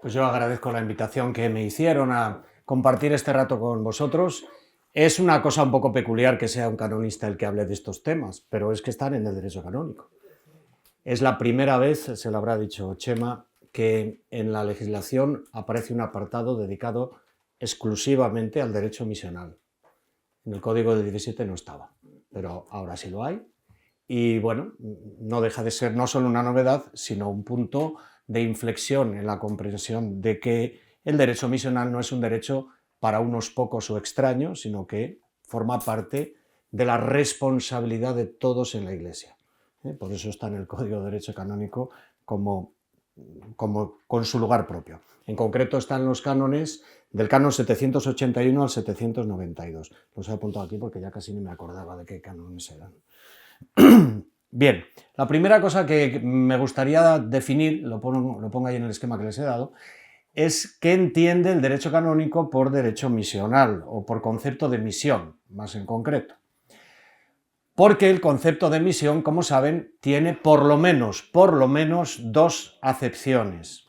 Pues yo agradezco la invitación que me hicieron a compartir este rato con vosotros. Es una cosa un poco peculiar que sea un canonista el que hable de estos temas, pero es que están en el derecho canónico. Es la primera vez, se lo habrá dicho Chema, que en la legislación aparece un apartado dedicado exclusivamente al derecho misional. En el Código del 17 no estaba, pero ahora sí lo hay. Y bueno, no deja de ser no solo una novedad, sino un punto de inflexión en la comprensión de que el derecho misional no es un derecho para unos pocos o extraños, sino que forma parte de la responsabilidad de todos en la Iglesia. Por eso está en el Código de Derecho Canónico con su lugar propio. En concreto están los cánones del canon 781 al 792. Los he apuntado aquí porque ya casi ni me acordaba de qué cánones eran. Bien, la primera cosa que me gustaría definir, lo pongo ahí en el esquema que les he dado, es qué entiende el derecho canónico por derecho misional o por concepto de misión, más en concreto. Porque el concepto de misión, como saben, tiene por lo menos dos acepciones.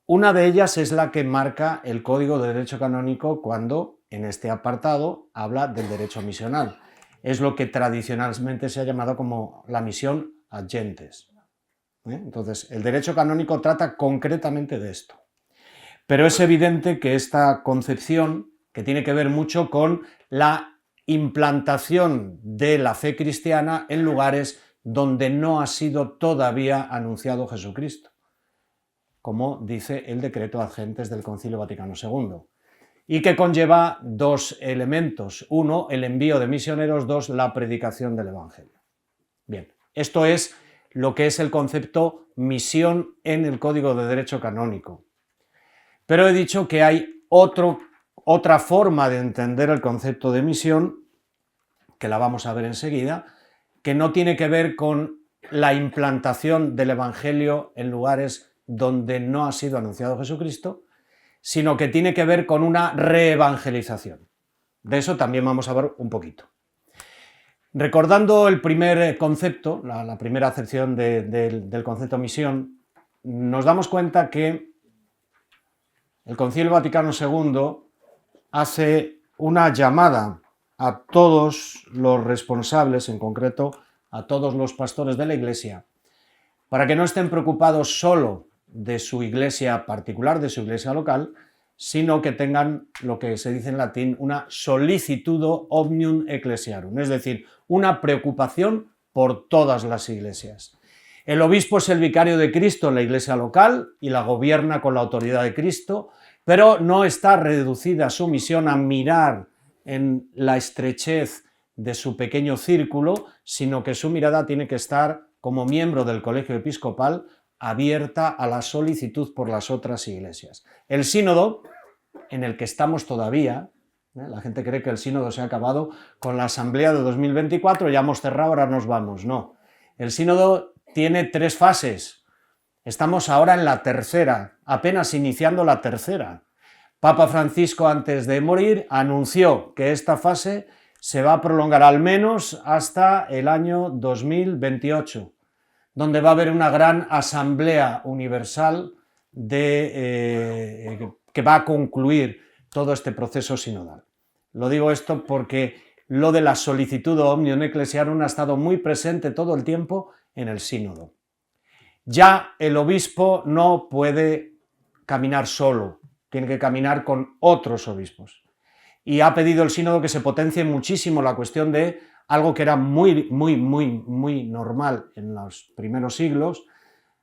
Una de ellas es la que marca el Código de Derecho Canónico cuando, en este apartado, habla del derecho misional. Es lo que tradicionalmente se ha llamado como la misión ad gentes. Entonces, el derecho canónico trata concretamente de esto. Pero es evidente que esta concepción, que tiene que ver mucho con la implantación de la fe cristiana en lugares donde no ha sido todavía anunciado Jesucristo, como dice el decreto ad gentes del Concilio Vaticano II, y que conlleva dos elementos: uno, el envío de misioneros; dos, la predicación del Evangelio. Bien, esto es lo que es el concepto misión en el Código de Derecho Canónico. Pero he dicho que hay otra forma de entender el concepto de misión, que la vamos a ver enseguida, que no tiene que ver con la implantación del Evangelio en lugares donde no ha sido anunciado Jesucristo, sino que tiene que ver con una reevangelización. De eso también vamos a ver un poquito. Recordando el primer concepto, la primera acepción del concepto misión, nos damos cuenta que el Concilio Vaticano II hace una llamada a todos los responsables, en concreto a todos los pastores de la Iglesia, para que no estén preocupados solo de su iglesia particular, de su iglesia local, sino que tengan lo que se dice en latín una solicitudo omnium ecclesiarum, es decir, una preocupación por todas las iglesias. El obispo es el vicario de Cristo en la iglesia local y la gobierna con la autoridad de Cristo, pero no está reducida su misión a mirar en la estrechez de su pequeño círculo, sino que su mirada tiene que estar, como miembro del colegio episcopal, abierta a la solicitud por las otras iglesias. El sínodo, en el que estamos todavía, la gente cree que el sínodo se ha acabado con la asamblea de 2024, ya hemos cerrado, ahora nos vamos. No, el sínodo tiene 3 fases. Estamos ahora en la tercera, apenas iniciando la tercera. Papa Francisco, antes de morir, anunció que esta fase se va a prolongar al menos hasta el año 2028, donde va a haber una gran asamblea universal que va a concluir todo este proceso sinodal. Lo digo esto porque lo de la solicitud omnium ecclesiarum ha estado muy presente todo el tiempo en el sínodo. Ya el obispo no puede caminar solo, tiene que caminar con otros obispos. Y ha pedido el sínodo que se potencie muchísimo la cuestión de algo que era muy normal en los primeros siglos,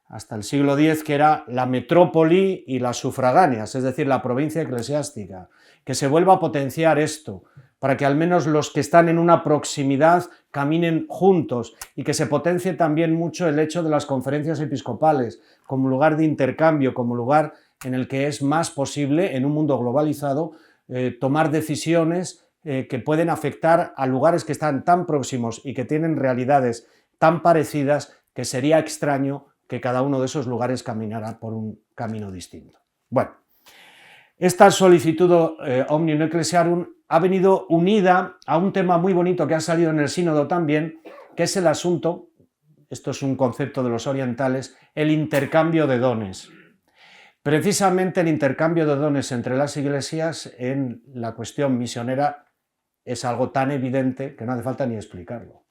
hasta el siglo X, que era la metrópoli y las sufragáneas, es decir, la provincia eclesiástica, que se vuelva a potenciar esto, para que al menos los que están en una proximidad caminen juntos, y que se potencie también mucho el hecho de las conferencias episcopales como lugar de intercambio, como lugar en el que es más posible, en un mundo globalizado, tomar decisiones que pueden afectar a lugares que están tan próximos y que tienen realidades tan parecidas que sería extraño que cada uno de esos lugares caminara por un camino distinto. Bueno, esta solicitud omnium ecclesiarum ha venido unida a un tema muy bonito que ha salido en el sínodo también, que es el asunto, esto es un concepto de los orientales, el intercambio de dones. Precisamente el intercambio de dones entre las iglesias en la cuestión misionera es algo tan evidente que no hace falta ni explicarlo.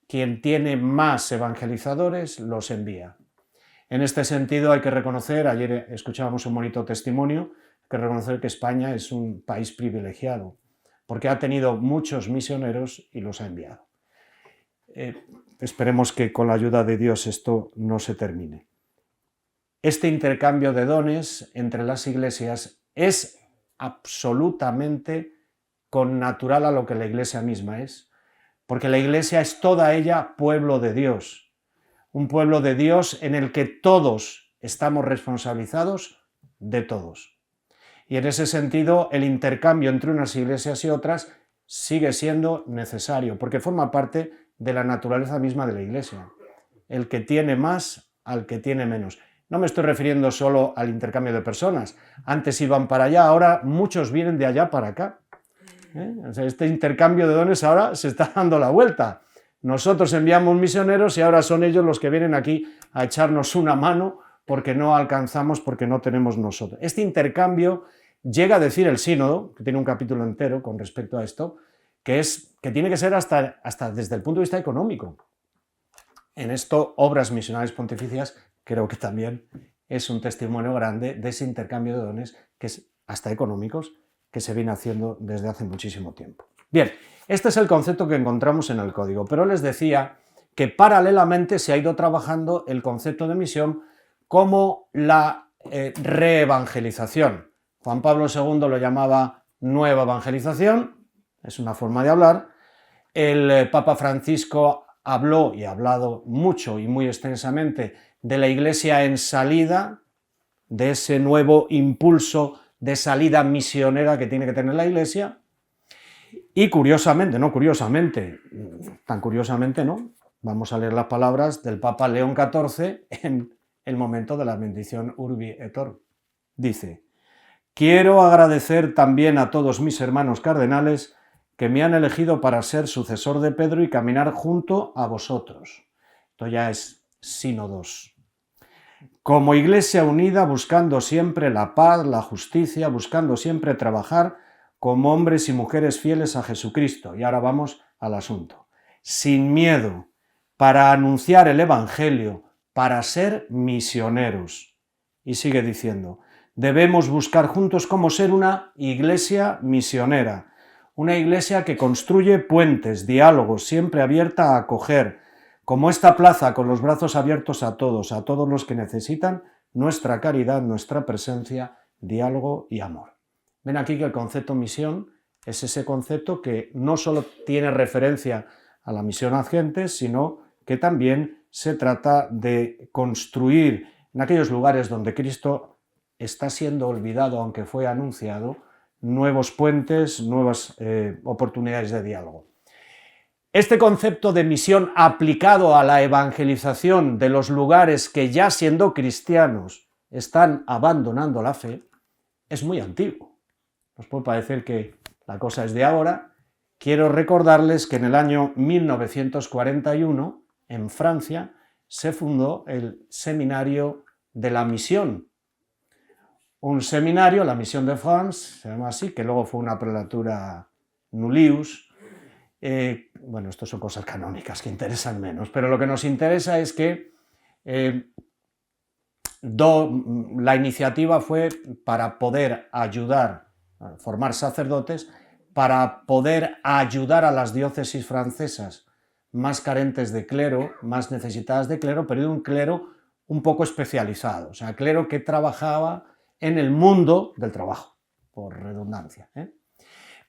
Quien tiene más evangelizadores los envía. En este sentido hay que reconocer, ayer escuchábamos un bonito testimonio, hay que reconocer que España es un país privilegiado, porque ha tenido muchos misioneros y los ha enviado. Esperemos que con la ayuda de Dios esto no se termine. Este intercambio de dones entre las iglesias es absolutamente connatural a lo que la iglesia misma es, porque la iglesia es toda ella pueblo de Dios, un pueblo de Dios en el que todos estamos responsabilizados de todos. Y en ese sentido el intercambio entre unas iglesias y otras sigue siendo necesario, porque forma parte de la naturaleza misma de la iglesia. El que tiene más al que tiene menos. No me estoy refiriendo solo al intercambio de personas. Antes iban para allá, ahora muchos vienen de allá para acá. O sea, este intercambio de dones ahora se está dando la vuelta. Nosotros enviamos misioneros y ahora son ellos los que vienen aquí a echarnos una mano porque no alcanzamos, porque no tenemos nosotros. Este intercambio llega a decir el sínodo, que tiene un capítulo entero con respecto a esto, que tiene que ser hasta desde el punto de vista económico. En esto, Obras Misionales Pontificias creo que también es un testimonio grande de ese intercambio de dones, que es hasta económicos, que se viene haciendo desde hace muchísimo tiempo. Bien, este es el concepto que encontramos en el código, pero les decía que paralelamente se ha ido trabajando el concepto de misión como la reevangelización. Juan Pablo II lo llamaba nueva evangelización, es una forma de hablar. El Papa Francisco habló y ha hablado mucho y muy extensamente de la Iglesia en salida, de ese nuevo impulso de salida misionera que tiene que tener la Iglesia. Y curiosamente, tan curiosamente no, vamos a leer las palabras del Papa León XIV en el momento de la bendición Urbi et Orbi. Dice: quiero agradecer también a todos mis hermanos cardenales que me han elegido para ser sucesor de Pedro y caminar junto a vosotros. Esto ya es sínodos. Como Iglesia unida, buscando siempre la paz, la justicia, buscando siempre trabajar como hombres y mujeres fieles a Jesucristo. Y ahora vamos al asunto. Sin miedo, para anunciar el Evangelio, para ser misioneros. Y sigue diciendo: debemos buscar juntos cómo ser una iglesia misionera, una iglesia que construye puentes, diálogos, siempre abierta a acoger, como esta plaza con los brazos abiertos a todos los que necesitan nuestra caridad, nuestra presencia, diálogo y amor. Ven aquí que el concepto misión es ese concepto que no solo tiene referencia a la misión a gentes, sino que también se trata de construir en aquellos lugares donde Cristo está siendo olvidado, aunque fue anunciado, nuevos puentes, nuevas oportunidades de diálogo. Este concepto de misión aplicado a la evangelización de los lugares que ya siendo cristianos están abandonando la fe es muy antiguo. Nos puede parecer que la cosa es de ahora. Quiero recordarles que en el año 1941, en Francia, se fundó el Seminario de la Misión. Un seminario, la Mission de France, se llama así, que luego fue una prelatura nullius. Bueno, esto son cosas canónicas que interesan menos, pero lo que nos interesa es que la iniciativa fue para poder ayudar a formar sacerdotes, para poder ayudar a las diócesis francesas más carentes de clero, más necesitadas de clero, pero de un clero un poco especializado, o sea, clero que trabajaba en el mundo del trabajo, por redundancia.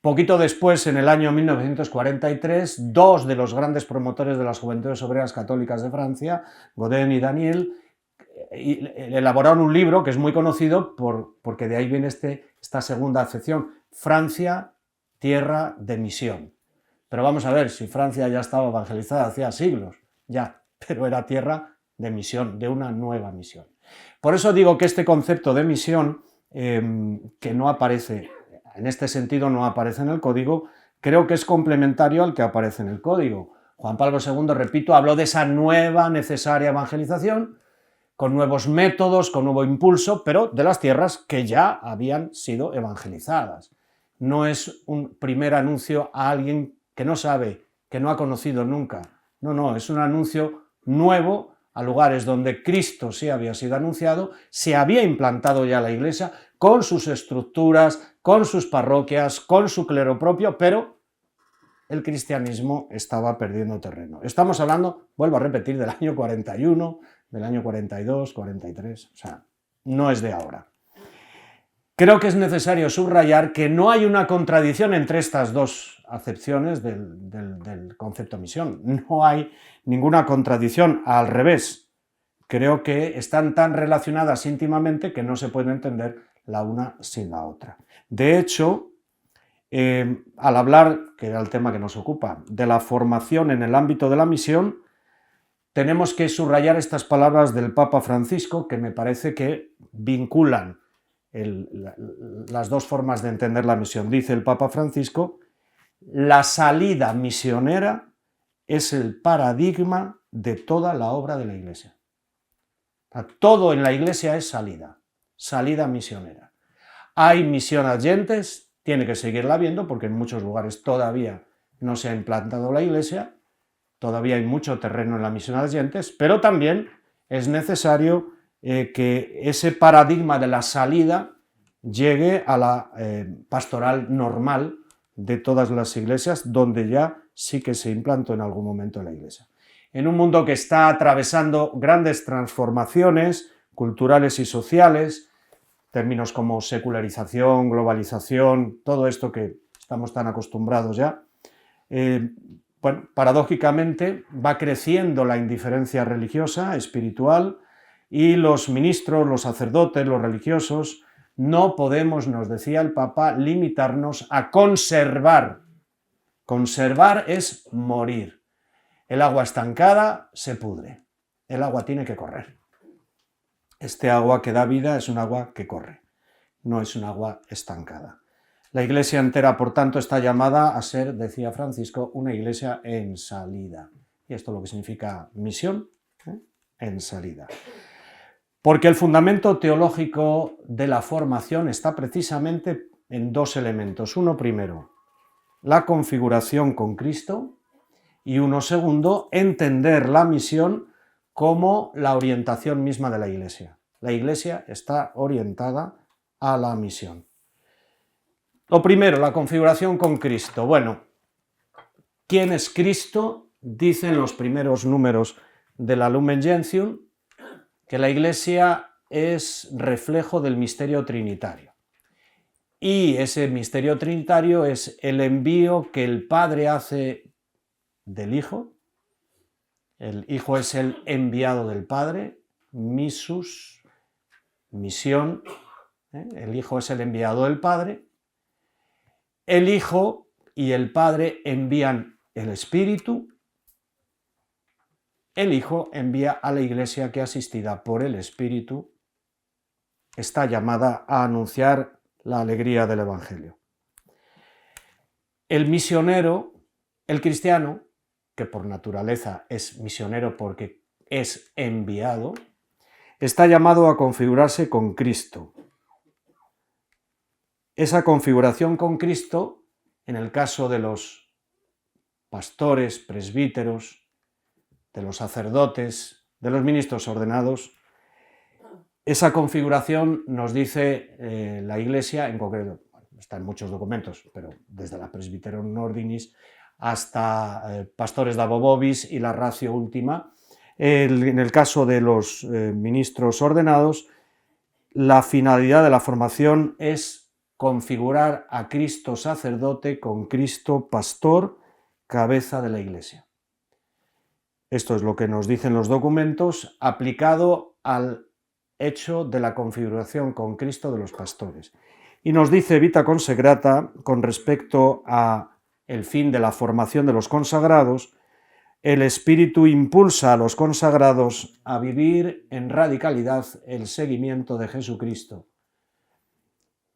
Poquito después, en el año 1943, dos de los grandes promotores de las Juventudes Obreras Católicas de Francia, Godin y Daniel, elaboraron un libro que es muy conocido porque de ahí viene esta segunda acepción: Francia, tierra de misión. Pero vamos a ver, si Francia ya estaba evangelizada hacía siglos, ya, pero era tierra de misión, de una nueva misión. Por eso digo que este concepto de misión, que no aparece, en este sentido no aparece en el código, creo que es complementario al que aparece en el código. Juan Pablo II, repito, habló de esa nueva necesaria evangelización con nuevos métodos, con nuevo impulso, pero de las tierras que ya habían sido evangelizadas. No es un primer anuncio a alguien que no sabe, que no ha conocido nunca. No, es un anuncio nuevo a lugares donde Cristo sí había sido anunciado, se había implantado ya la Iglesia con sus estructuras, con sus parroquias, con su clero propio, pero el cristianismo estaba perdiendo terreno. Estamos hablando, vuelvo a repetir, del año 41, del año 42, 43, o sea, no es de ahora. Creo que es necesario subrayar que no hay una contradicción entre estas dos acepciones del concepto misión. No hay ninguna contradicción, al revés. Creo que están tan relacionadas íntimamente que no se puede entender la una sin la otra. De hecho, al hablar, que era el tema que nos ocupa, de la formación en el ámbito de la misión, tenemos que subrayar estas palabras del Papa Francisco que me parece que vinculan las dos formas de entender la misión. Dice el Papa Francisco: la salida misionera es el paradigma de toda la obra de la Iglesia. Todo en la Iglesia es salida misionera. Hay misión a gentes, tiene que seguirla habiendo porque en muchos lugares todavía no se ha implantado la Iglesia, todavía hay mucho terreno en la misión a gentes, pero también es necesario que ese paradigma de la salida llegue a la pastoral normal de todas las iglesias, donde ya sí que se implantó en algún momento la Iglesia. En un mundo que está atravesando grandes transformaciones culturales y sociales, términos como secularización, globalización, todo esto que estamos tan acostumbrados ya, bueno, paradójicamente va creciendo la indiferencia religiosa, espiritual, y los ministros, los sacerdotes, los religiosos, no podemos, nos decía el Papa, limitarnos a conservar. Conservar es morir. El agua estancada se pudre. El agua tiene que correr. Este agua que da vida es un agua que corre, no es un agua estancada. La Iglesia entera, por tanto, está llamada a ser, decía Francisco, una Iglesia en salida. Y esto es lo que significa misión, en salida. Porque el fundamento teológico de la formación está precisamente en dos elementos. Uno primero, la configuración con Cristo, y uno segundo, entender la misión como la orientación misma de la Iglesia. La Iglesia está orientada a la misión. Lo primero, la configuración con Cristo. Bueno, ¿quién es Cristo? Dicen los primeros números de la Lumen Gentium que la Iglesia es reflejo del misterio trinitario. Y ese misterio trinitario es el envío que el Padre hace del Hijo. El Hijo es el enviado del Padre, missus, misión. El Hijo es el enviado del Padre. El Hijo y el Padre envían el Espíritu. El Hijo envía a la Iglesia que, asistida por el Espíritu, está llamada a anunciar la alegría del Evangelio. El misionero, el cristiano, que por naturaleza es misionero porque es enviado, está llamado a configurarse con Cristo. Esa configuración con Cristo, en el caso de los pastores, presbíteros, de los sacerdotes, de los ministros ordenados, esa configuración nos dice la Iglesia, en concreto, está en muchos documentos, pero desde la Presbyterorum Ordinis hasta Pastores Dabo Vobis y la Ratio Ultima, en el caso de los ministros ordenados, la finalidad de la formación es configurar a Cristo sacerdote con Cristo pastor, cabeza de la Iglesia. Esto es lo que nos dicen los documentos, aplicado al hecho de la configuración con Cristo de los pastores. Y nos dice Vita Consecrata, con respecto a el fin de la formación de los consagrados, el Espíritu impulsa a los consagrados a vivir en radicalidad el seguimiento de Jesucristo,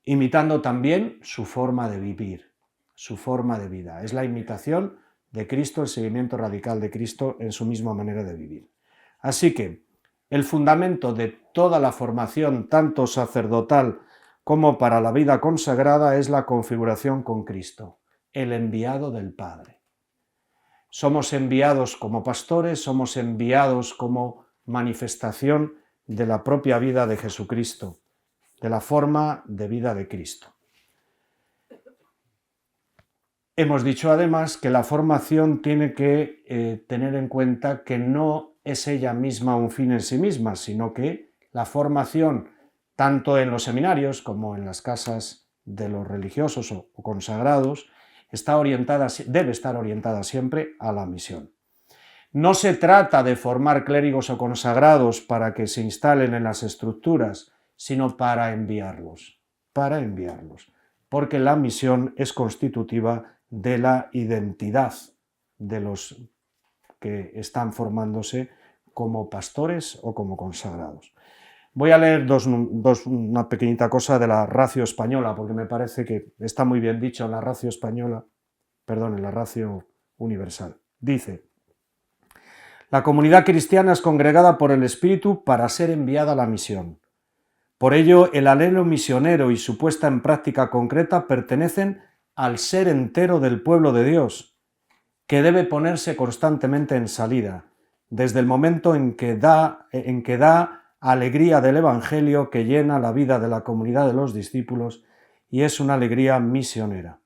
imitando también su forma de vivir, su forma de vida. Es la imitación de Cristo, el seguimiento radical de Cristo en su misma manera de vivir. Así que El fundamento de toda la formación, tanto sacerdotal como para la vida consagrada, es la configuración con Cristo, el enviado del Padre. Somos enviados como pastores, somos enviados como manifestación de la propia vida de Jesucristo, de la forma de vida de Cristo. Hemos dicho además que la formación tiene que tener en cuenta que no es ella misma un fin en sí misma, sino que la formación, tanto en los seminarios como en las casas de los religiosos o consagrados, debe estar orientada siempre a la misión. No se trata de formar clérigos o consagrados para que se instalen en las estructuras, sino para enviarlos, porque la misión es constitutiva de la identidad de los que están formándose como pastores o como consagrados. Voy a leer una pequeñita cosa de la Ratio Española, porque me parece que está muy bien dicho en la Ratio Española, en la Ratio Universal. Dice: la comunidad cristiana es congregada por el Espíritu para ser enviada a la misión. Por ello, el anhelo misionero y su puesta en práctica concreta pertenecen al ser entero del pueblo de Dios, que debe ponerse constantemente en salida, desde el momento en que da alegría del Evangelio que llena la vida de la comunidad de los discípulos y es una alegría misionera.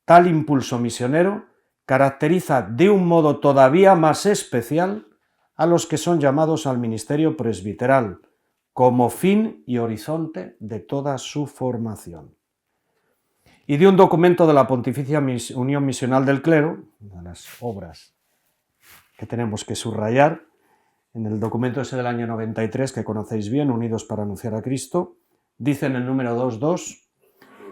Tal impulso misionero caracteriza de un modo todavía más especial a los que son llamados al ministerio presbiteral, como fin y horizonte de toda su formación. Y de un documento de la Pontificia Unión Misional del Clero, una de las obras que tenemos que subrayar, en el documento ese del año 93, que conocéis bien, Unidos para anunciar a Cristo, dice en el número 2.2,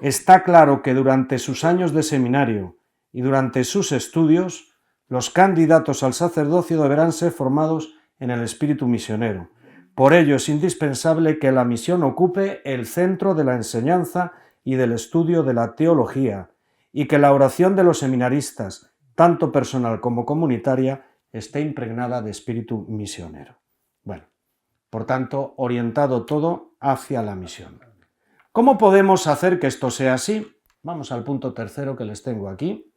está claro que durante sus años de seminario y durante sus estudios, los candidatos al sacerdocio deberán ser formados en el espíritu misionero. Por ello es indispensable que la misión ocupe el centro de la enseñanza y del estudio de la teología, y que la oración de los seminaristas, tanto personal como comunitaria, esté impregnada de espíritu misionero. Bueno, por tanto, orientado todo hacia la misión. ¿Cómo podemos hacer que esto sea así? Vamos al punto tercero que les tengo aquí.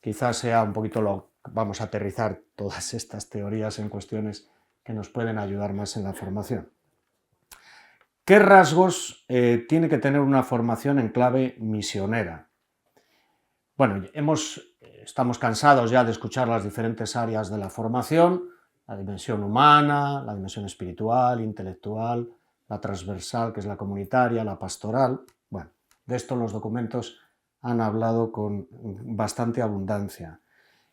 Quizás sea un poquito vamos a aterrizar todas estas teorías en cuestiones que nos pueden ayudar más en la formación. ¿Qué rasgos tiene que tener una formación en clave misionera? Bueno, estamos cansados ya de escuchar las diferentes áreas de la formación, la dimensión humana, la dimensión espiritual, intelectual, la transversal, que es la comunitaria, la pastoral. Bueno, de esto los documentos han hablado con bastante abundancia.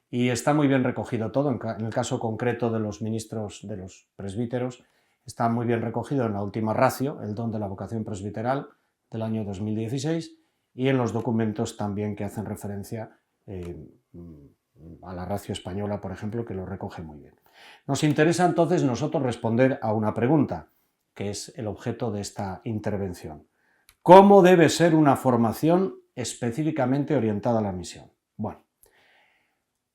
Y está muy bien recogido todo, en el caso concreto de los ministros, de los presbíteros, está muy bien recogido en la última ratio, el don de la vocación presbiteral del año 2016, y en los documentos también que hacen referencia a la ratio española, por ejemplo, que lo recoge muy bien. Nos interesa entonces nosotros responder a una pregunta, que es el objeto de esta intervención. ¿Cómo debe ser una formación específicamente orientada a la misión? Bueno,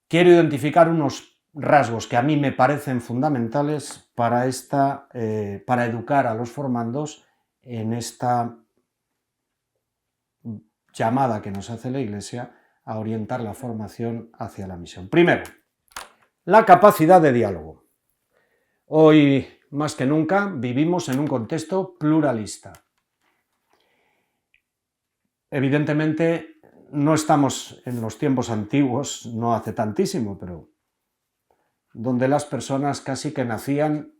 quiero identificar unos rasgos que a mí me parecen fundamentales para educar a los formandos en esta llamada que nos hace la Iglesia a orientar la formación hacia la misión. Primero, la capacidad de diálogo. Hoy, más que nunca, vivimos en un contexto pluralista. Evidentemente, no estamos en los tiempos antiguos, no hace tantísimo, pero donde las personas casi que nacían,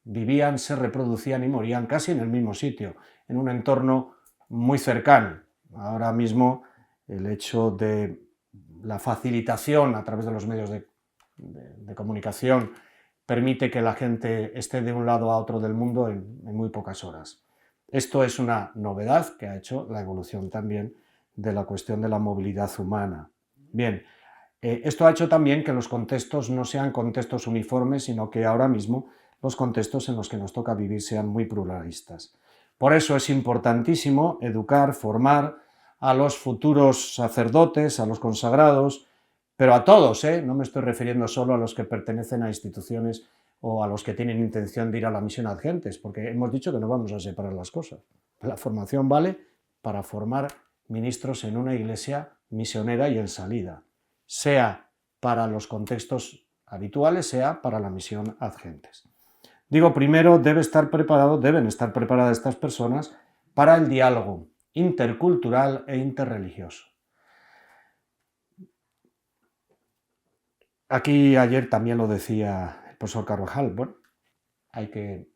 vivían, se reproducían y morían casi en el mismo sitio, en un entorno muy cercano. Ahora mismo el hecho de la facilitación a través de los medios de comunicación permite que la gente esté de un lado a otro del mundo en muy pocas horas. Esto es una novedad que ha hecho la evolución también de la cuestión de la movilidad humana. Bien, esto ha hecho también que los contextos no sean contextos uniformes, sino que ahora mismo los contextos en los que nos toca vivir sean muy pluralistas. Por eso es importantísimo educar, formar a los futuros sacerdotes, a los consagrados, pero a todos, no me estoy refiriendo solo a los que pertenecen a instituciones o a los que tienen intención de ir a la misión ad gentes, porque hemos dicho que no vamos a separar las cosas. La formación vale para formar ministros en una iglesia misionera y en salida, sea para los contextos habituales, sea para la misión ad gentes. Digo, primero deben estar preparadas estas personas para el diálogo intercultural e interreligioso. Aquí ayer también lo decía el profesor Carvajal, bueno, hay que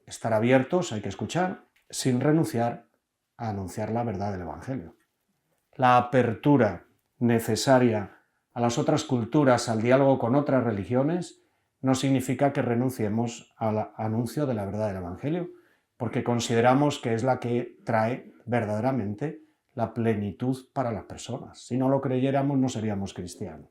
estar abiertos, hay que escuchar, sin renunciar a anunciar la verdad del Evangelio. La apertura necesaria a las otras culturas, al diálogo con otras religiones, no significa que renunciemos al anuncio de la verdad del Evangelio, porque consideramos que es la que trae verdaderamente la plenitud para las personas. Si no lo creyéramos, no seríamos cristianos.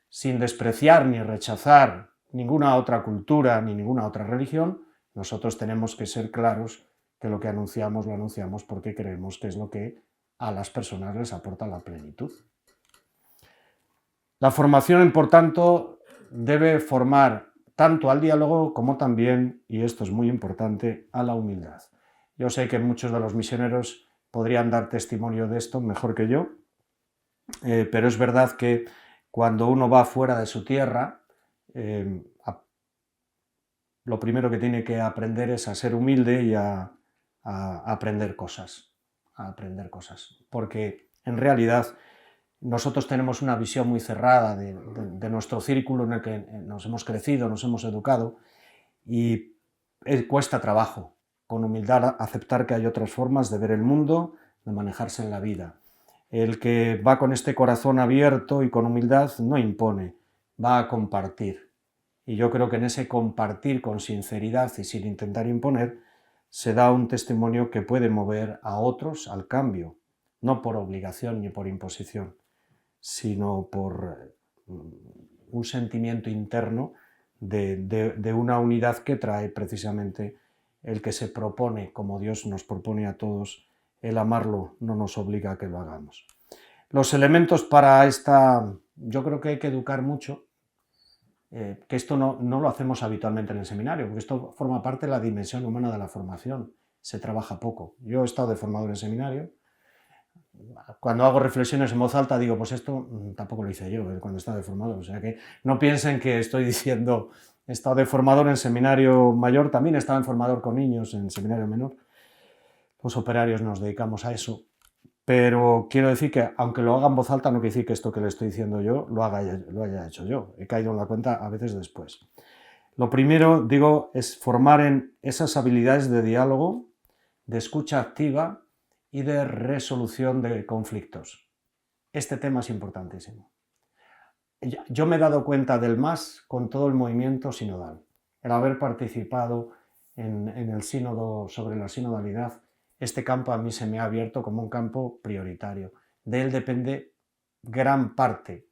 Sin despreciar ni rechazar ninguna otra cultura ni ninguna otra religión, nosotros tenemos que ser claros que lo que anunciamos lo anunciamos porque creemos que es lo que a las personas les aporta la plenitud. La formación, por tanto, debe formar tanto al diálogo como también, y esto es muy importante, a la humildad. Yo sé que muchos de los misioneros podrían dar testimonio de esto mejor que yo, pero es verdad que cuando uno va fuera de su tierra, lo primero que tiene que aprender es a ser humilde y a aprender cosas, porque en realidad nosotros tenemos una visión muy cerrada de nuestro círculo en el que nos hemos crecido, nos hemos educado, y cuesta trabajo, con humildad, aceptar que hay otras formas de ver el mundo, de manejarse en la vida. El que va con este corazón abierto y con humildad no impone, va a compartir. Y yo creo que en ese compartir con sinceridad y sin intentar imponer, se da un testimonio que puede mover a otros al cambio, no por obligación ni por imposición, sino por un sentimiento interno de una unidad que trae precisamente el que se propone, como Dios nos propone a todos, el amarlo no nos obliga a que lo hagamos. Los elementos para esta, yo creo que hay que educar mucho, que esto no lo hacemos habitualmente en el seminario, porque esto forma parte de la dimensión humana de la formación, se trabaja poco. Yo he estado de formador en seminario, cuando hago reflexiones en voz alta digo, pues esto tampoco lo hice yo cuando estaba de formador, o sea que no piensen que estoy diciendo, he estado de formador en seminario mayor, también he estado en formador con niños en seminario menor, los operarios nos dedicamos a eso, pero quiero decir que aunque lo haga en voz alta no quiere decir que esto que le estoy diciendo yo lo haya hecho yo, he caído en la cuenta a veces después. Lo primero, digo, es formar en esas habilidades de diálogo, de escucha activa y de resolución de conflictos. Este tema es importantísimo. Yo me he dado cuenta del más con todo el movimiento sinodal. El haber participado en el sínodo sobre la sinodalidad, este campo a mí se me ha abierto como un campo prioritario. De él depende gran parte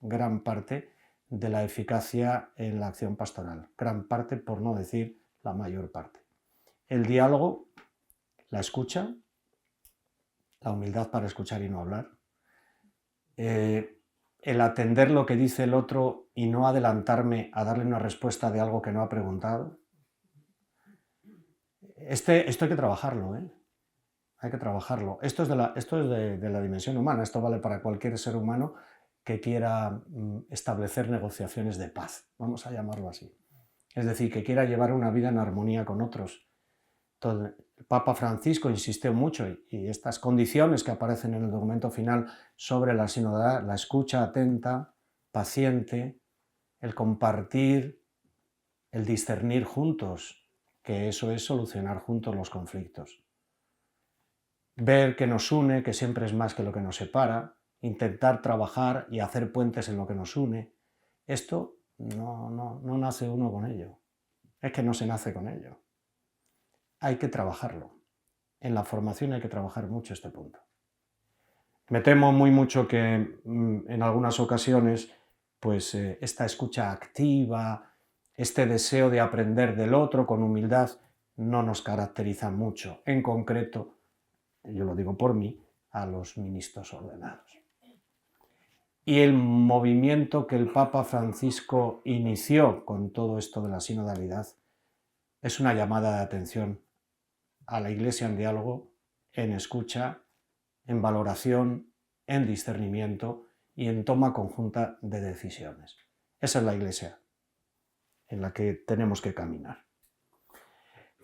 de la eficacia en la acción pastoral. Gran parte, por no decir la mayor parte. El diálogo, la escucha, la humildad para escuchar y no hablar, el atender lo que dice el otro y no adelantarme a darle una respuesta de algo que no ha preguntado. Esto hay que trabajarlo, hay que trabajarlo. Esto es de la dimensión humana, esto vale para cualquier ser humano que quiera establecer negociaciones de paz, vamos a llamarlo así. Es decir, que quiera llevar una vida en armonía con otros. Entonces, el Papa Francisco insistió mucho y estas condiciones que aparecen en el documento final sobre la sinodalidad, la escucha atenta, paciente, el compartir, el discernir juntos, que eso es solucionar juntos los conflictos. Ver que nos une, que siempre es más que lo que nos separa, intentar trabajar y hacer puentes en lo que nos une. Esto no nace uno con ello, es que no se nace con ello. Hay que trabajarlo. En la formación hay que trabajar mucho este punto. Me temo muy mucho que en algunas ocasiones pues esta escucha activa, este deseo de aprender del otro con humildad no nos caracteriza mucho, en concreto, yo lo digo por mí, a los ministros ordenados. Y el movimiento que el Papa Francisco inició con todo esto de la sinodalidad es una llamada de atención a la Iglesia en diálogo, en escucha, en valoración, en discernimiento y en toma conjunta de decisiones. Esa es la Iglesia en la que tenemos que caminar.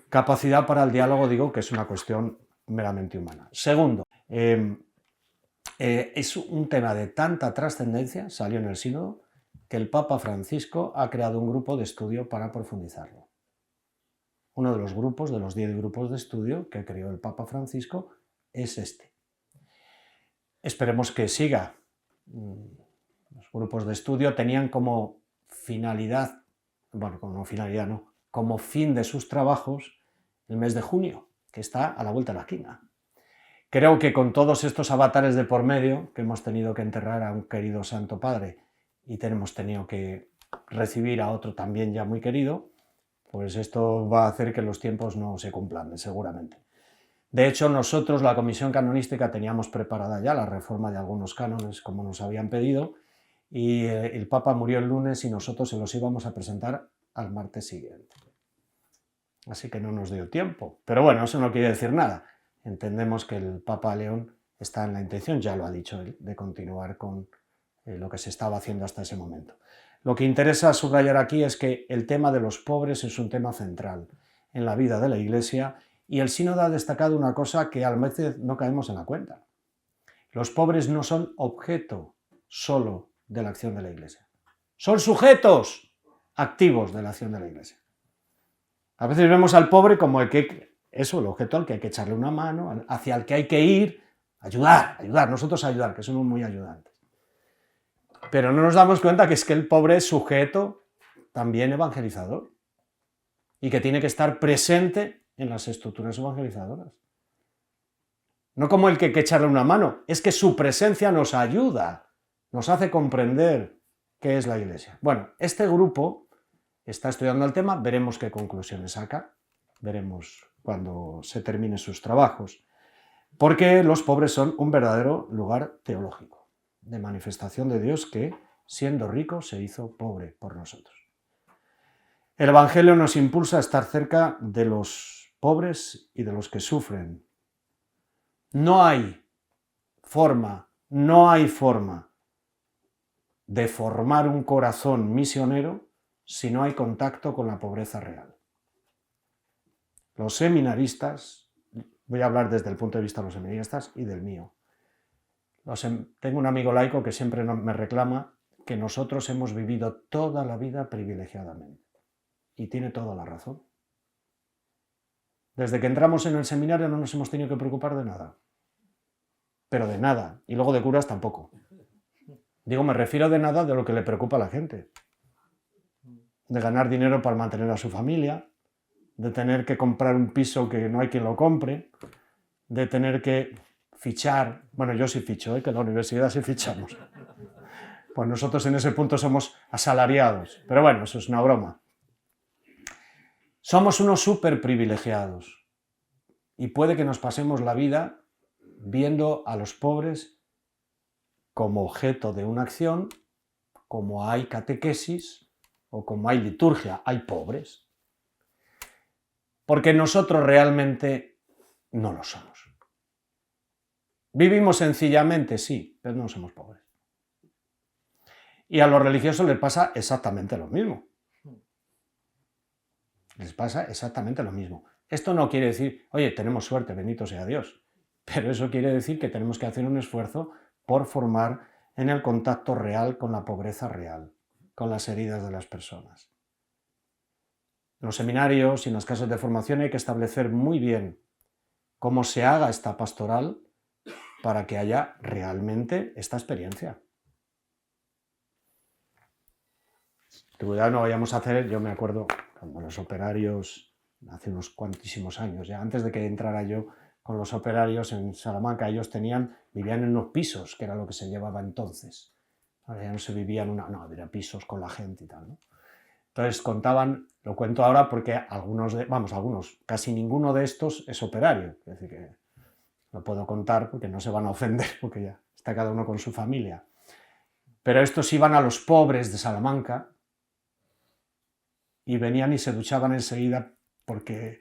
Capacidad para el diálogo, digo que es una cuestión meramente humana. Segundo, es un tema de tanta trascendencia, salió en el sínodo, que el Papa Francisco ha creado un grupo de estudio para profundizarlo. Uno de los grupos, de los 10 grupos de estudio que creó el Papa Francisco, es este. Esperemos que siga. Los grupos de estudio tenían como finalidad, bueno, como finalidad no, como fin de sus trabajos el mes de junio, que está a la vuelta de la esquina. Creo que con todos estos avatares de por medio, que hemos tenido que enterrar a un querido Santo Padre y hemos tenido que recibir a otro también ya muy querido, pues esto va a hacer que los tiempos no se cumplan, seguramente. De hecho, nosotros, la Comisión Canonística, teníamos preparada ya la reforma de algunos cánones, como nos habían pedido, y el Papa murió el lunes y nosotros se los íbamos a presentar al martes siguiente. Así que no nos dio tiempo. Pero bueno, eso no quiere decir nada. Entendemos que el Papa León está en la intención, ya lo ha dicho él, de continuar con lo que se estaba haciendo hasta ese momento. Lo que interesa subrayar aquí es que el tema de los pobres es un tema central en la vida de la Iglesia y el sínodo ha destacado una cosa que a veces no caemos en la cuenta. Los pobres no son objeto solo de la acción de la Iglesia. Son sujetos activos de la acción de la Iglesia. A veces vemos al pobre como el objeto al que hay que echarle una mano, hacia el que hay que ir, ayudar, nosotros ayudar, que somos muy ayudantes. Pero no nos damos cuenta que es que el pobre es sujeto también evangelizador y que tiene que estar presente en las estructuras evangelizadoras. No como el que hay que echarle una mano, es que su presencia nos ayuda, nos hace comprender qué es la Iglesia. Bueno, este grupo está estudiando el tema, veremos qué conclusiones saca, veremos cuando se terminen sus trabajos, porque los pobres son un verdadero lugar teológico, de manifestación de Dios que, siendo rico, se hizo pobre por nosotros. El Evangelio nos impulsa a estar cerca de los pobres y de los que sufren. No hay forma de formar un corazón misionero si no hay contacto con la pobreza real. Los seminaristas, voy a hablar desde el punto de vista de los seminaristas y del mío. Tengo un amigo laico que siempre me reclama que nosotros hemos vivido toda la vida privilegiadamente. Y tiene toda la razón. Desde que entramos en el seminario no nos hemos tenido que preocupar de nada. Pero de nada. Y luego de curas tampoco. Digo, me refiero de nada de lo que le preocupa a la gente. De ganar dinero para mantener a su familia, de tener que comprar un piso que no hay quien lo compre, de tener que fichar. Bueno, yo sí ficho, que en la universidad sí fichamos. Pues nosotros en ese punto somos asalariados. Pero bueno, eso es una broma. Somos unos súper privilegiados y puede que nos pasemos la vida viendo a los pobres como objeto de una acción, como hay catequesis o como hay liturgia, hay pobres. Porque nosotros realmente no lo somos. Vivimos sencillamente, sí, pero no somos pobres. Y a los religiosos les pasa exactamente lo mismo. Les pasa exactamente lo mismo. Esto no quiere decir, oye, tenemos suerte, bendito sea Dios, pero eso quiere decir que tenemos que hacer un esfuerzo por formar en el contacto real con la pobreza real, con las heridas de las personas. En los seminarios y en las casas de formación hay que establecer muy bien cómo se haga esta pastoral para que haya realmente esta experiencia. Cuidado, no vayamos a hacer, yo me acuerdo cuando los operarios, hace unos cuantísimos años, ya antes de que entrara yo con los operarios en Salamanca, ellos vivían en unos pisos, que era lo que se llevaba entonces. Ahora ya no se vivía en había pisos con la gente y tal, ¿no? Entonces contaban, lo cuento ahora porque casi ninguno de estos es operario, es decir, que lo puedo contar porque no se van a ofender, porque ya está cada uno con su familia. Pero estos iban a los pobres de Salamanca y venían y se duchaban enseguida porque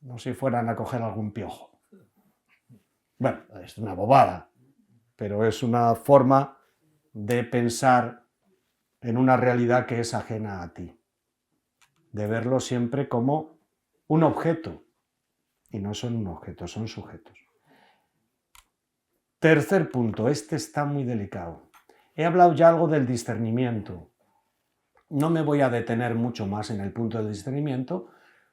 no se fueran a coger algún piojo. Bueno, es una bobada, pero es una forma de pensar en una realidad que es ajena a ti, de verlo siempre como un objeto, y no son un objeto, son sujetos. Tercer punto, este está muy delicado. He hablado ya algo del discernimiento. No me voy a detener mucho más en el punto del discernimiento,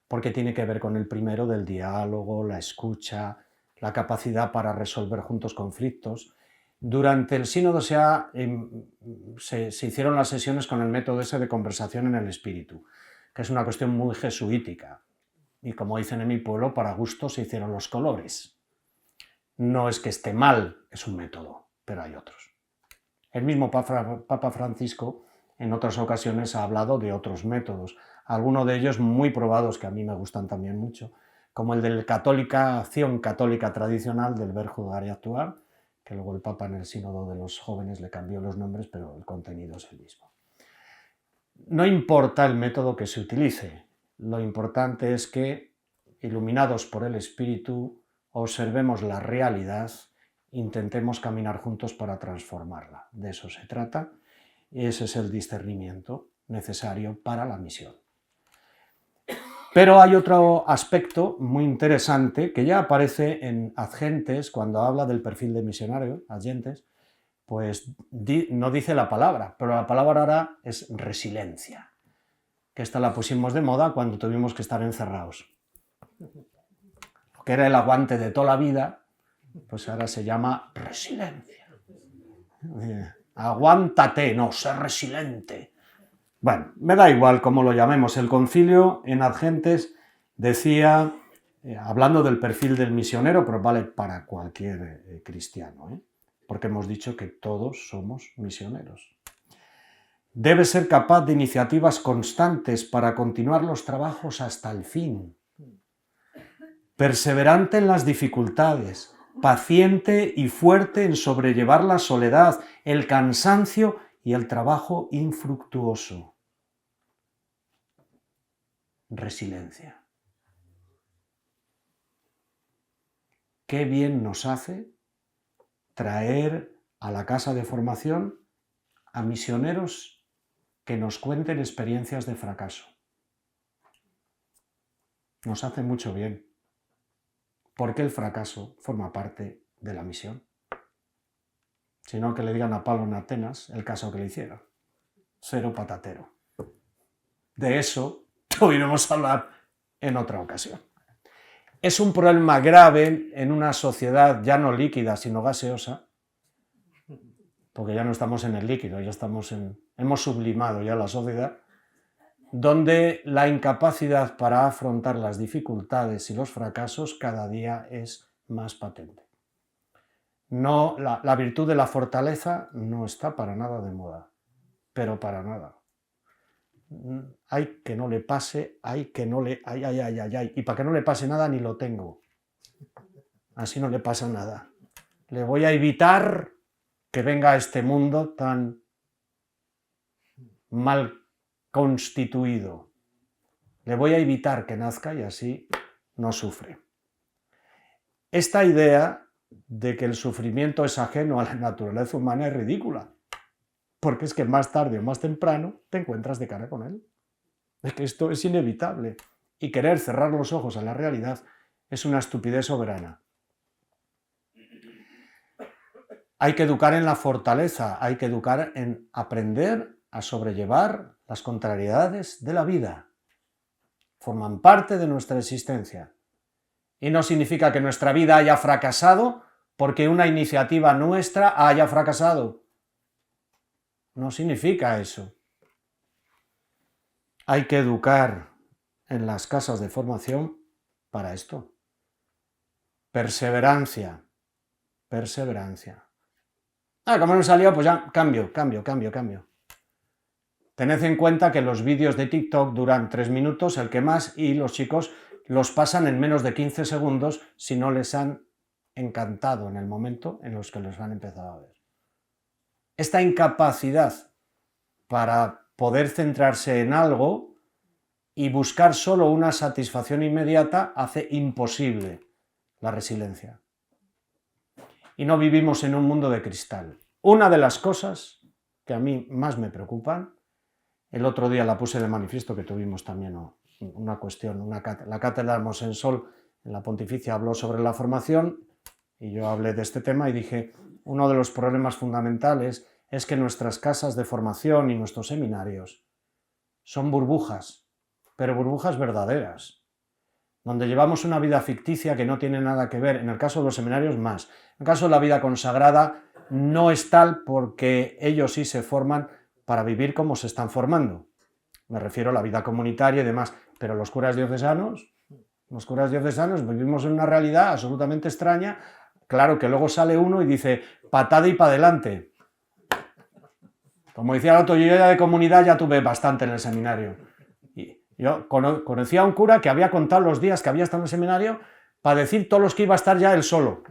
porque tiene que ver con el primero del diálogo, la escucha, la capacidad para resolver juntos conflictos. Durante el sínodo se hicieron las sesiones con el método ese de conversación en el espíritu, que es una cuestión muy jesuítica. Y como dicen en mi pueblo, para gusto se hicieron los colores. No es que esté mal, es un método, pero hay otros. El mismo Papa Francisco en otras ocasiones ha hablado de otros métodos, algunos de ellos muy probados que a mí me gustan también mucho, como el de la acción católica tradicional del ver, juzgar y actuar, que luego el Papa en el sínodo de los jóvenes le cambió los nombres, pero el contenido es el mismo. No importa el método que se utilice, lo importante es que, iluminados por el Espíritu, observemos la realidad, intentemos caminar juntos para transformarla. De eso se trata, y ese es el discernimiento necesario para la misión. Pero hay otro aspecto muy interesante que ya aparece en Adgentes, cuando habla del perfil de misionario, Adgentes, pues no dice la palabra, pero la palabra ahora es resiliencia, que esta la pusimos de moda cuando tuvimos que estar encerrados. Lo que era el aguante de toda la vida, pues ahora se llama resiliencia. Aguántate, no, sé resiliente. Bueno, me da igual cómo lo llamemos. El concilio en Adgentes decía, hablando del perfil del misionero, pero vale para cualquier cristiano, porque hemos dicho que todos somos misioneros. Debe ser capaz de iniciativas constantes para continuar los trabajos hasta el fin. Perseverante en las dificultades, paciente y fuerte en sobrellevar la soledad, el cansancio y el trabajo infructuoso. Resiliencia. Qué bien nos hace traer a la casa de formación a misioneros que nos cuenten experiencias de fracaso. Nos hace mucho bien, porque el fracaso forma parte de la misión. Sino que le digan a Pablo en Atenas el caso que le hicieron. Cero patatero. De eso podríamos hablar en otra ocasión. Es un problema grave en una sociedad ya no líquida, sino gaseosa, porque ya no estamos en el líquido, ya hemos sublimado ya la sociedad, donde la incapacidad para afrontar las dificultades y los fracasos cada día es más patente. No, la virtud de la fortaleza no está para nada de moda, pero para nada. Ay, que no le pase, ay, que no le... Ay, ay, ay, ay, ay. Y para que no le pase nada ni lo tengo. Así no le pasa nada. Le voy a evitar que venga a este mundo tan mal constituido. Le voy a evitar que nazca y así no sufre. Esta idea de que el sufrimiento es ajeno a la naturaleza humana es ridícula. Porque es que más tarde o más temprano te encuentras de cara con él. Es que esto es inevitable. Y querer cerrar los ojos a la realidad es una estupidez soberana. Hay que educar en la fortaleza, hay que educar en aprender a sobrellevar las contrariedades de la vida. Forman parte de nuestra existencia. Y no significa que nuestra vida haya fracasado porque una iniciativa nuestra haya fracasado. No significa eso. Hay que educar en las casas de formación para esto. Perseverancia. Perseverancia. Como no salió, pues ya cambio. Tened en cuenta que los vídeos de TikTok duran 3 minutos, el que más, y los chicos los pasan en menos de 15 segundos si no les han encantado en el momento en los que los han empezado a ver. esta incapacidad para poder centrarse en algo y buscar solo una satisfacción inmediata hace imposible la resiliencia. Y no vivimos en un mundo de cristal. Una de las cosas que a mí más me preocupan, el otro día la puse de manifiesto, que tuvimos también una cuestión, la cátedra Mosensol en la Pontificia habló sobre la formación, y yo hablé de este tema y dije, uno de los problemas fundamentales es que nuestras casas de formación y nuestros seminarios son burbujas, pero burbujas verdaderas, donde llevamos una vida ficticia que no tiene nada que ver, en el caso de los seminarios más, en el caso de la vida consagrada no es tal porque ellos sí se forman para vivir como se están formando, me refiero a la vida comunitaria y demás, pero los curas diocesanos vivimos en una realidad absolutamente extraña. Claro que luego sale uno y dice, patada y para adelante. Como decía el otro, yo ya de comunidad ya tuve bastante en el seminario. Y yo conocía a un cura que había contado los días que había estado en el seminario para decir todos los que iba a estar ya él solo.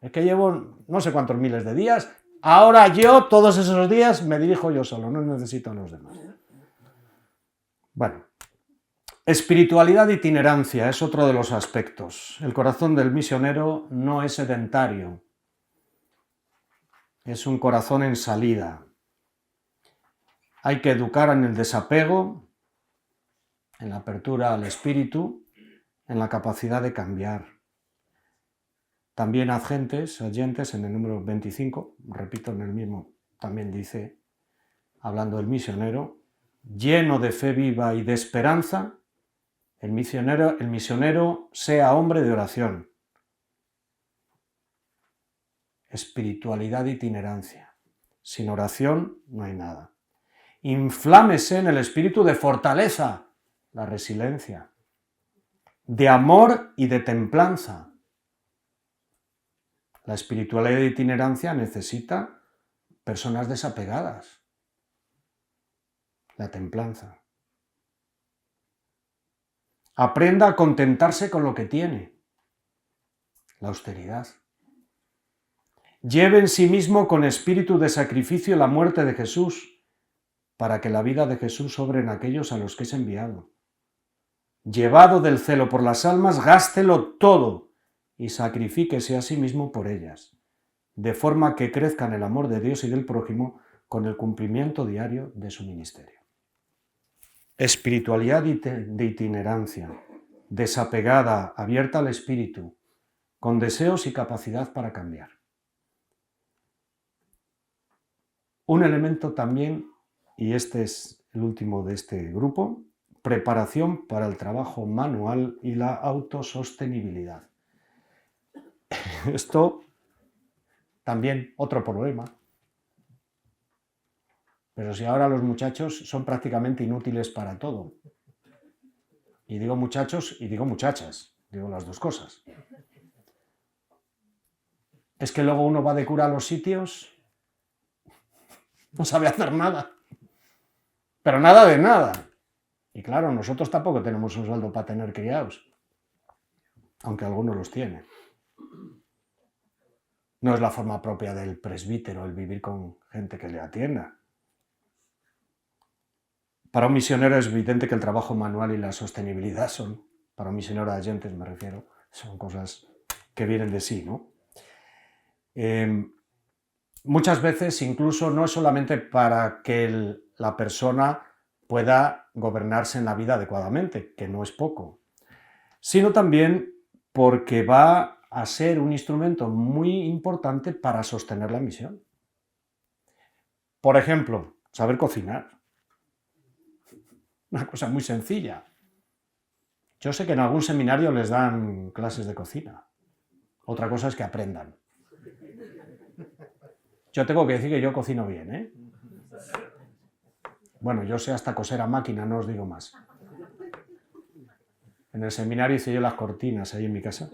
Es que llevo no sé cuántos miles de días, ahora yo todos esos días me dirijo yo solo, no necesito a los demás. Bueno. Espiritualidad de itinerancia es otro de los aspectos. El corazón del misionero no es sedentario, es un corazón en salida. Hay que educar en el desapego, en la apertura al espíritu, en la capacidad de cambiar. También oyentes en el número 25, repito en el mismo, también dice, hablando del misionero, lleno de fe viva y de esperanza, el misionero sea hombre de oración. Espiritualidad de itinerancia. Sin oración no hay nada. Inflámese en el espíritu de fortaleza, la resiliencia, de amor y de templanza. La espiritualidad de itinerancia necesita personas desapegadas. La templanza. Aprenda a contentarse con lo que tiene. La austeridad. Lleve en sí mismo con espíritu de sacrificio la muerte de Jesús, para que la vida de Jesús sobre en aquellos a los que es enviado. Llevado del celo por las almas, gástelo todo y sacrifíquese a sí mismo por ellas, de forma que crezca en el amor de Dios y del prójimo con el cumplimiento diario de su ministerio. Espiritualidad de itinerancia, desapegada, abierta al espíritu, con deseos y capacidad para cambiar. Un elemento también, y este es el último de este grupo, preparación para el trabajo manual y la autosostenibilidad. Esto también otro problema. Pero si ahora los muchachos son prácticamente inútiles para todo. Y digo muchachos y digo muchachas, digo las dos cosas. Es que luego uno va de cura a los sitios, no sabe hacer nada. Pero nada de nada. Y claro, nosotros tampoco tenemos un sueldo para tener criados, aunque algunos los tienen. No es la forma propia del presbítero el vivir con gente que le atienda. Para un misionero es evidente que el trabajo manual y la sostenibilidad son, para un misionero de oyentes me refiero, son cosas que vienen de sí, ¿no? Muchas veces incluso no es solamente para que la persona pueda gobernarse en la vida adecuadamente, que no es poco, sino también porque va a ser un instrumento muy importante para sostener la misión. Por ejemplo, saber cocinar. Una cosa muy sencilla. Yo sé que en algún seminario les dan clases de cocina. Otra cosa es que aprendan. Yo tengo que decir que yo cocino bien, ¿eh? Bueno, yo sé hasta coser a máquina, no os digo más. En el seminario hice yo las cortinas ahí en mi casa.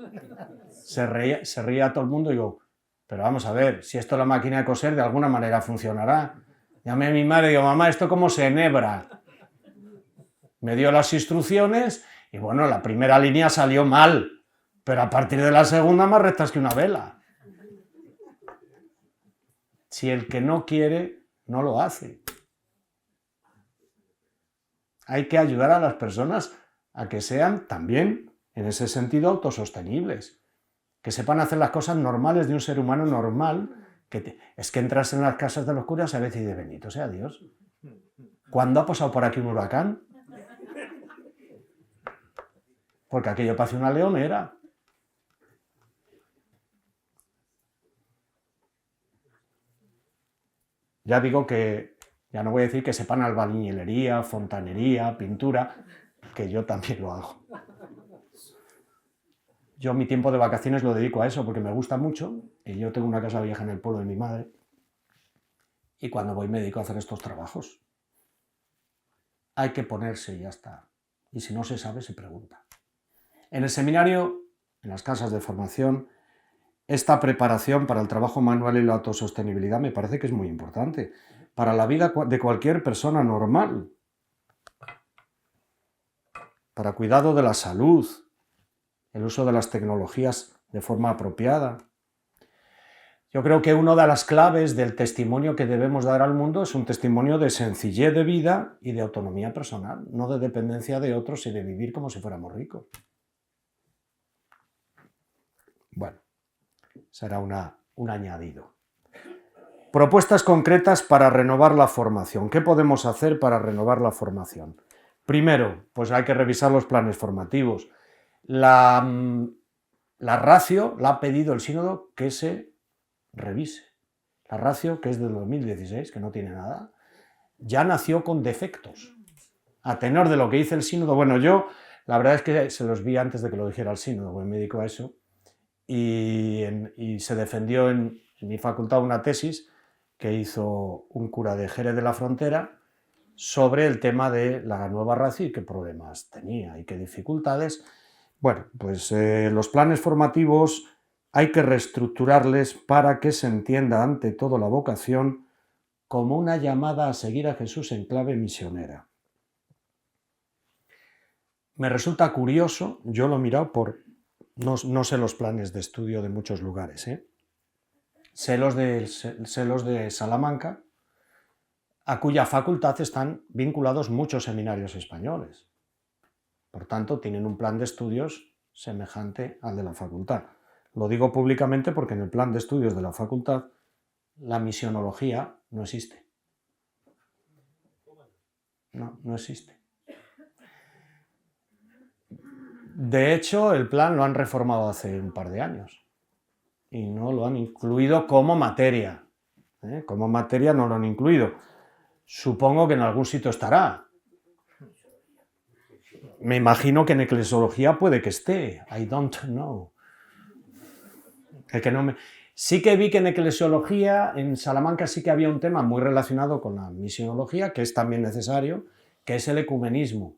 Se reía todo el mundo y digo, pero vamos a ver, si esto es la máquina de coser, de alguna manera funcionará. Llamé a mi madre y digo, mamá, ¿esto cómo se enhebra? Me dio las instrucciones y bueno, la primera línea salió mal, pero a partir de la segunda más rectas que una vela. si el que no quiere no lo hace. Hay que ayudar a las personas a que sean también, en ese sentido, autosostenibles, que sepan hacer las cosas normales de un ser humano normal. Es que entras en las casas de los curas a veces y de bendito sea Dios. ¿Cuándo ha pasado por aquí un huracán? Porque aquello parece una leonera. Ya digo que, ya no voy a decir que sepan albañilería, fontanería, pintura, que yo también lo hago. Yo mi tiempo de vacaciones lo dedico a eso porque me gusta mucho, y yo tengo una casa vieja en el pueblo de mi madre, y cuando voy me dedico a hacer estos trabajos. Hay que ponerse y ya está. Y si no se sabe, se pregunta. En el seminario, en las casas de formación, esta preparación para el trabajo manual y la autosostenibilidad me parece que es muy importante para la vida de cualquier persona normal, para cuidado de la salud, el uso de las tecnologías de forma apropiada. Yo creo que una de las claves del testimonio que debemos dar al mundo es un testimonio de sencillez de vida y de autonomía personal, no de dependencia de otros y de vivir como si fuéramos ricos. Bueno, será un añadido. Propuestas concretas para renovar la formación. ¿Qué podemos hacer para renovar la formación? Primero, pues hay que revisar los planes formativos. La ratio la ha pedido el sínodo que se revise. La ratio, que es del 2016, que no tiene nada, ya nació con defectos. A tenor de lo que dice el sínodo, bueno, yo la verdad es que se los vi antes de que lo dijera el sínodo, porque me dedico a eso, y se defendió en mi facultad una tesis que hizo un cura de Jerez de la Frontera sobre el tema de la nueva ratio y qué problemas tenía y qué dificultades. Bueno, pues los planes formativos hay que reestructurarles para que se entienda ante todo la vocación como una llamada a seguir a Jesús en clave misionera. Me resulta curioso, yo lo he mirado no sé los planes de estudio de muchos lugares, sé los de Salamanca, a cuya facultad están vinculados muchos seminarios españoles. Por tanto, tienen un plan de estudios semejante al de la facultad. Lo digo públicamente porque en el plan de estudios de la facultad la misionología no existe. No existe. De hecho, el plan lo han reformado hace un par de años y no lo han incluido como materia. Como materia no lo han incluido. Supongo que en algún sitio estará. Me imagino que en eclesiología puede que esté. I don't know. Sí que vi que en eclesiología, en Salamanca sí que había un tema muy relacionado con la misionología, que es también necesario, que es el ecumenismo.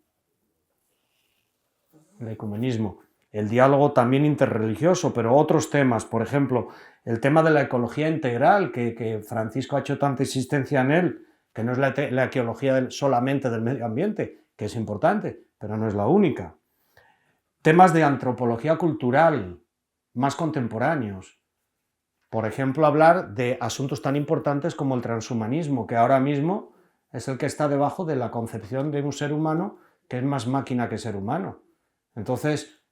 El ecumenismo. El diálogo también interreligioso, pero otros temas, por ejemplo, el tema de la ecología integral, que Francisco ha hecho tanta insistencia en él, que no es la ecología solamente del medio ambiente, que es importante, pero no es la única. Temas de antropología cultural, más contemporáneos. Por ejemplo, hablar de asuntos tan importantes como el transhumanismo, que ahora mismo es el que está debajo de la concepción de un ser humano que es más máquina que ser humano. Entonces,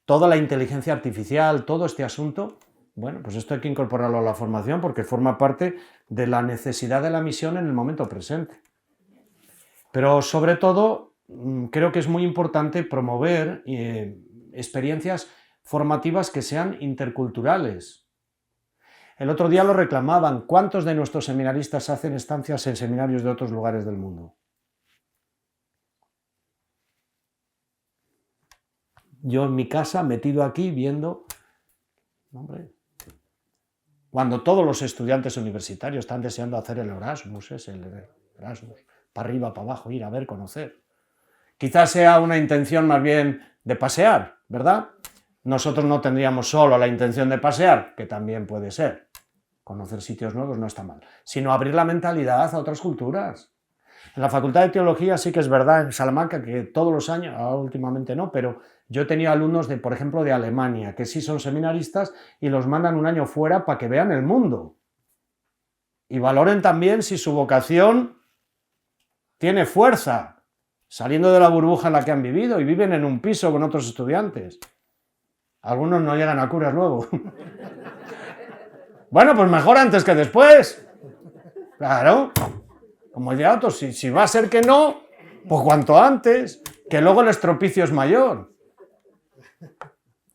toda la inteligencia artificial, todo este asunto, bueno, pues esto hay que incorporarlo a la formación porque forma parte de la necesidad de la misión en el momento presente. Pero sobre todo, creo que es muy importante promover experiencias formativas que sean interculturales. El otro día lo reclamaban. ¿Cuántos de nuestros seminaristas hacen estancias en seminarios de otros lugares del mundo? Yo en mi casa, metido aquí, viendo... Hombre, cuando todos los estudiantes universitarios están deseando hacer el Erasmus, para arriba, para abajo, ir a ver, conocer. Quizás sea una intención más bien de pasear, ¿verdad? Nosotros no tendríamos solo la intención de pasear, que también puede ser. Conocer sitios nuevos no está mal, sino abrir la mentalidad a otras culturas. En la Facultad de Teología sí que es verdad, en Salamanca, que todos los años, ahora últimamente no, pero yo he tenido alumnos, por ejemplo, de Alemania, que sí son seminaristas y los mandan un año fuera para que vean el mundo. y valoren también si su vocación tiene fuerza, saliendo de la burbuja en la que han vivido y viven en un piso con otros estudiantes. Algunos no llegan a curas luego. Bueno, pues mejor antes que después. Claro, como decía otros, si va a ser que no, pues cuanto antes, que luego el estropicio es mayor.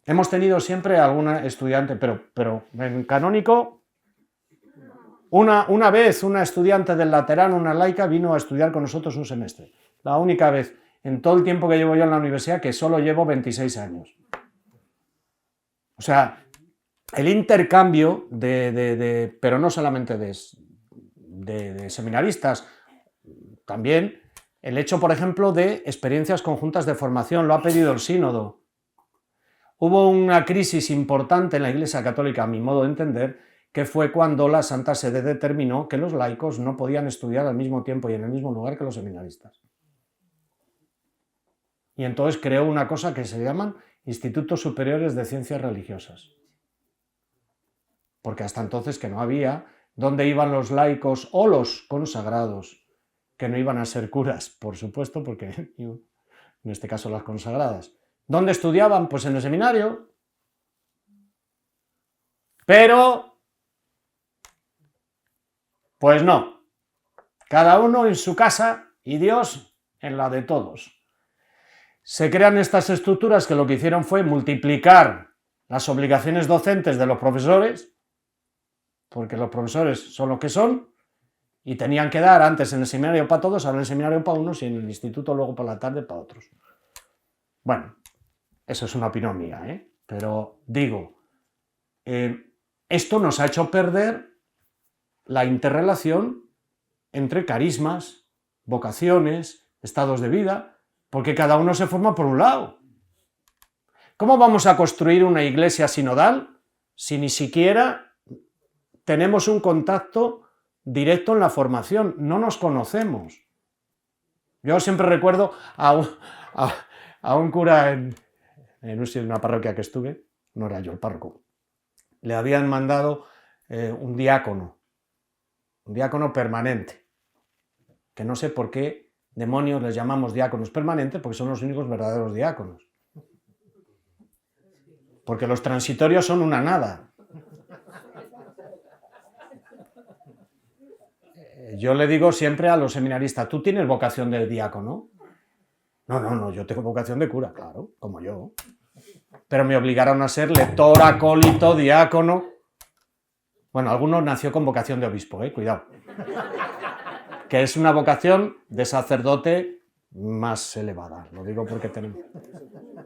Hemos tenido siempre alguna estudiante, pero en canónico, una vez una estudiante del Laterano, una laica, vino a estudiar con nosotros un semestre. La única vez en todo el tiempo que llevo yo en la universidad, que solo llevo 26 años. O sea, el intercambio pero no solamente de seminaristas, también el hecho, por ejemplo, de experiencias conjuntas de formación, lo ha pedido el sínodo. Hubo una crisis importante en la Iglesia Católica, a mi modo de entender, que fue cuando la Santa Sede determinó que los laicos no podían estudiar al mismo tiempo y en el mismo lugar que los seminaristas. Y entonces creó una cosa que se llaman Institutos Superiores de Ciencias Religiosas. Porque hasta entonces que no había, ¿dónde iban los laicos o los consagrados? Que no iban a ser curas, por supuesto, porque en este caso las consagradas. ¿Dónde estudiaban? Pues en el seminario. Pero, pues no. Cada uno en su casa y Dios en la de todos. Se crean estas estructuras que lo que hicieron fue multiplicar las obligaciones docentes de los profesores, porque los profesores son lo que son, y tenían que dar antes en el seminario para todos, ahora en el seminario para unos y en el instituto luego por la tarde para otros. Bueno, eso es una opinión mía, pero digo, esto nos ha hecho perder la interrelación entre carismas, vocaciones, estados de vida, porque cada uno se forma por un lado. ¿Cómo vamos a construir una iglesia sinodal si ni siquiera tenemos un contacto directo en la formación? No nos conocemos. Yo siempre recuerdo a un cura en una parroquia que estuve, no era yo el párroco, le habían mandado un diácono permanente, que no sé por qué demonios les llamamos diáconos permanentes, porque son los únicos verdaderos diáconos. Porque los transitorios son una nada. Yo le digo siempre a los seminaristas, ¿tú tienes vocación de diácono? No, yo tengo vocación de cura, claro, como yo. Pero me obligaron a ser lector, acólito, diácono. Bueno, algunos nació con vocación de obispo, cuidado. Que es una vocación de sacerdote más elevada. Lo digo porque tenemos...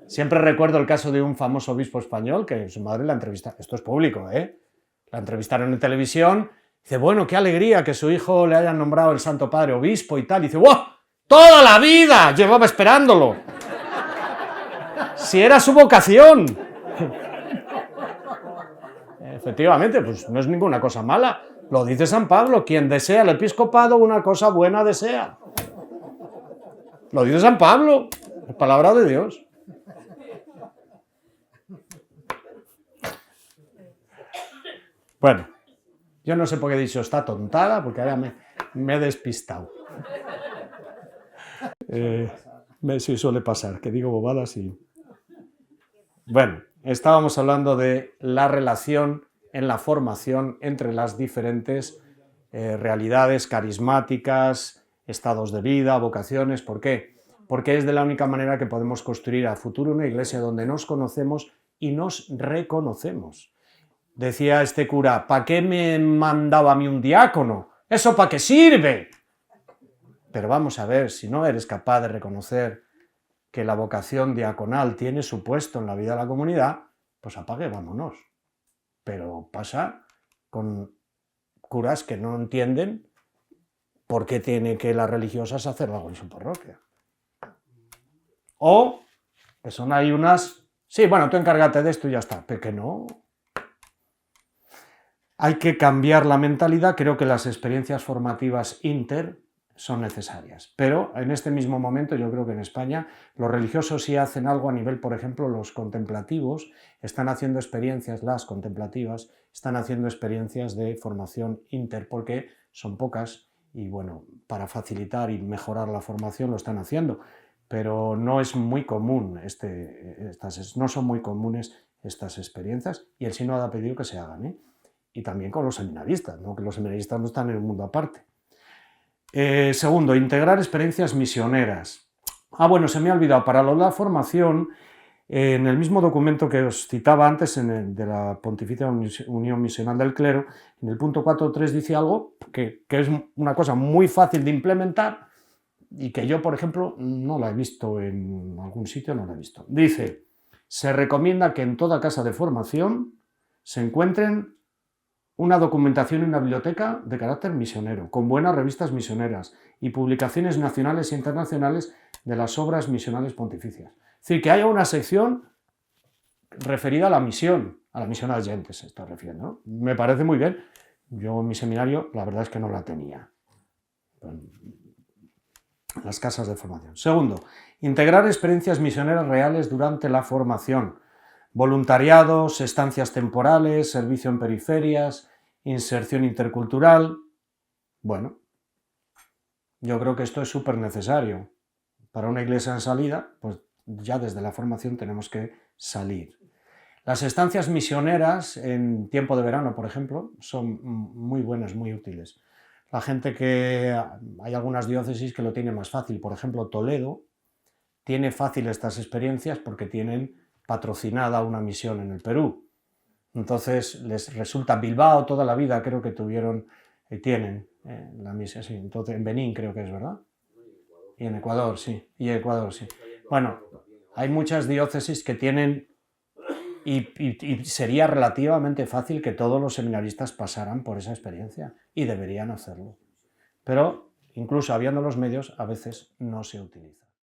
Siempre recuerdo el caso de un famoso obispo español que su madre la entrevistaron. Esto es público, La entrevistaron en televisión. Dice, bueno, qué alegría que su hijo le hayan nombrado el Santo Padre obispo y tal. Y dice, ¡wow! ¡Toda la vida llevaba esperándolo! Si era su vocación. Efectivamente, pues no es ninguna cosa mala. Lo dice San Pablo, quien desea el episcopado, una cosa buena desea. Lo dice San Pablo, es palabra de Dios. Bueno, yo no sé por qué he dicho esta tontada, porque ahora me he despistado. Sí, suele pasar, que digo bobadas y... Bueno, estábamos hablando de la relación en la formación entre las diferentes realidades carismáticas, estados de vida, vocaciones. ¿Por qué? Porque es de la única manera que podemos construir a futuro una iglesia donde nos conocemos y nos reconocemos. Decía este cura, ¿para qué me mandaba a mí un diácono? ¿Eso para qué sirve? Pero vamos a ver, si no eres capaz de reconocer que la vocación diaconal tiene su puesto en la vida de la comunidad, pues apague, vámonos. Pero pasa con curas que no entienden por qué tiene que las religiosas hacer algo en su parroquia. O que son ahí unas, sí, bueno, tú encárgate de esto y ya está, pero que no. Hay que cambiar la mentalidad. Creo que las experiencias formativas son necesarias. Pero en este mismo momento yo creo que en España los religiosos sí hacen algo a nivel, por ejemplo, los contemplativos están haciendo experiencias, las contemplativas están haciendo experiencias de formación inter, porque son pocas y bueno, para facilitar y mejorar la formación lo están haciendo, pero no es muy común, no son muy comunes estas experiencias y el sínodo ha pedido que se hagan, ¿eh? Y también con los seminaristas, ¿no? Que los seminaristas no están en un mundo aparte. Segundo, integrar experiencias misioneras. Bueno, se me ha olvidado, para la formación, en el mismo documento que os citaba antes, de la Pontificia Unión Misional del Clero, en el punto 4.3 dice algo que es una cosa muy fácil de implementar y que yo, por ejemplo, no la he visto en algún sitio, no la he visto. Dice, se recomienda que en toda casa de formación se encuentren una documentación y una biblioteca de carácter misionero, con buenas revistas misioneras y publicaciones nacionales e internacionales de las obras misionales pontificias. Es decir, que haya una sección referida a la misión al gente se está refiriendo, ¿no? Me parece muy bien. Yo en mi seminario la verdad es que no la tenía. Las casas de formación. Segundo, integrar experiencias misioneras reales durante la formación. Voluntariados, estancias temporales, servicio en periferias, inserción intercultural. Bueno, yo creo que esto es súper necesario. Para una iglesia en salida, pues ya desde la formación tenemos que salir. Las estancias misioneras en tiempo de verano, por ejemplo, son muy buenas, muy útiles. La gente hay algunas diócesis que lo tienen más fácil. Por ejemplo, Toledo tiene fácil estas experiencias porque tienen patrocinada una misión en el Perú. Entonces les resulta, Bilbao toda la vida creo que tienen la misión, sí. Entonces en Benín creo que es, ¿verdad? Y en Ecuador, sí. Y Ecuador, sí. Bueno, hay muchas diócesis que tienen y sería relativamente fácil que todos los seminaristas pasaran por esa experiencia y deberían hacerlo. Pero incluso habiendo los medios, a veces no se utiliza.